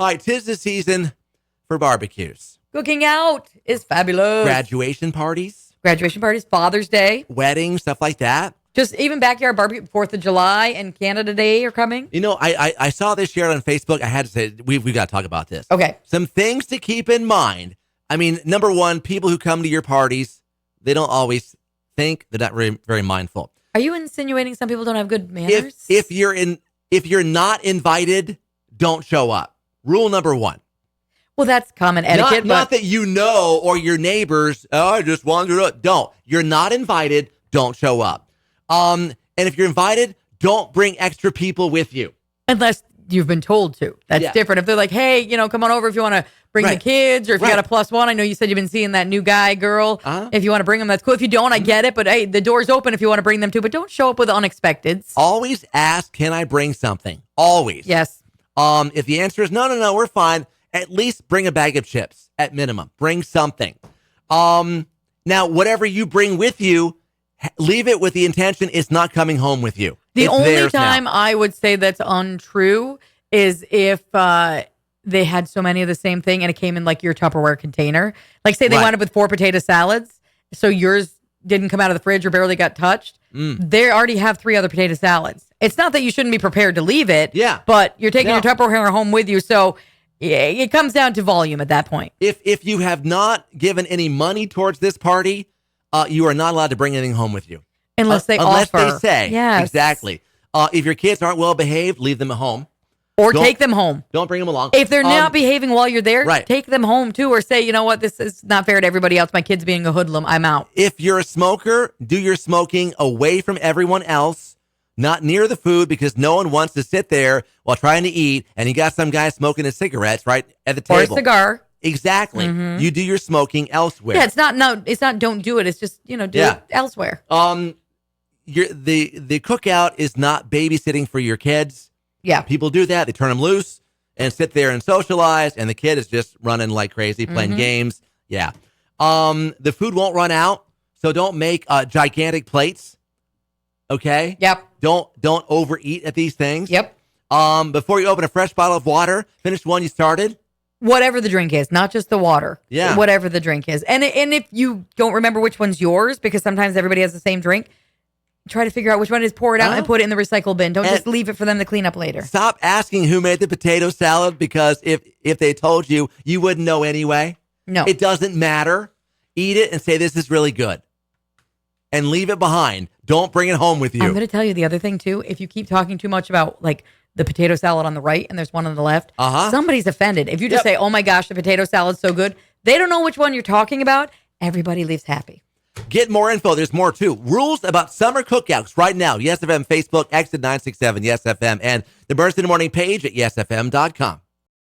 All right, 'tis the season for barbecues. Cooking out is fabulous. Graduation parties, Father's Day, weddings, stuff like that. just even backyard barbecue. 4th of July and Canada Day are coming. You know, I saw this shared on Facebook. I had to say, we've got to talk about this. Okay. Some things to keep in mind. I mean, number one, people who come to your parties, they don't always think. They're not very, very mindful. Are you insinuating some people don't have good manners? If you're not invited, don't show up. Rule number one. Well, that's common etiquette. Not that you know or your neighbors, I just wandered up. Don't. You're not invited, don't show up. And if you're invited, don't bring extra people with you. Unless you've been told to. That's different. If they're like, hey, come on over if you want to bring the kids, or if you got a +1. I know you said you've been seeing that new guy, girl. If you want to bring them, that's cool. If you don't, I get it. But hey, the door's open if you want to bring them too. But don't show up with unexpecteds. Always ask, can I bring something? Always. Yes. If the answer is no, we're fine, at least bring a bag of chips at minimum. Bring something. Now, whatever you bring with you, leave it with the intention it's not coming home with you. The only time I would say that's untrue is if they had so many of the same thing and it came in like your Tupperware container. Like say they wound up with 4 potato salads, so yours didn't come out of the fridge or barely got touched. They already have 3 other potato salads. It's not that you shouldn't be prepared to leave it, but you're taking your Tupperware home with you, so it comes down to volume at that point. If you have not given any money towards this party, you are not allowed to bring anything home with you. Unless they unless offer. they say. Yes. Exactly. If your kids aren't well behaved, leave them at home. Or take them home. Don't bring them along. If they're not behaving while you're there, right. take them home too. Or say, you know what, this is not fair to everybody else. My kid's being a hoodlum. I'm out. If you're a smoker, do your smoking away from everyone else, not near the food, because no one wants to sit there while trying to eat, and you got some guy smoking his cigarettes right at the table. Or a cigar. Exactly. You do your smoking elsewhere. Yeah, it's not don't do it. It's just, do it elsewhere. The cookout is not babysitting for your kids. Yeah. People do that. They turn them loose and sit there and socialize, and the kid is just running like crazy, playing games. Yeah. The food won't run out, so don't make gigantic plates. Okay? Yep. Don't overeat at these things. Yep. Before you open a fresh bottle of water, finish one you started. Whatever the drink is, not just the water. Yeah. Whatever the drink is. And if you don't remember which one's yours, because sometimes everybody has the same drink, try to figure out which one is, pour it out and put it in the recycle bin. Don't just leave it for them to clean up later. Stop asking who made the potato salad, because if they told you, you wouldn't know anyway. No. It doesn't matter. Eat it and say, this is really good. And leave it behind. Don't bring it home with you. I'm going to tell you the other thing, too. If you keep talking too much about, like, the potato salad on the right and there's one on the left, somebody's offended. If you just say, oh, my gosh, the potato salad's so good, they don't know which one you're talking about. Everybody leaves happy. Get more info. There's more, too. Rules about summer cookouts right now. Yes FM Facebook, exit 967, Yes FM, and the Burns in the Morning page at yesfm.com.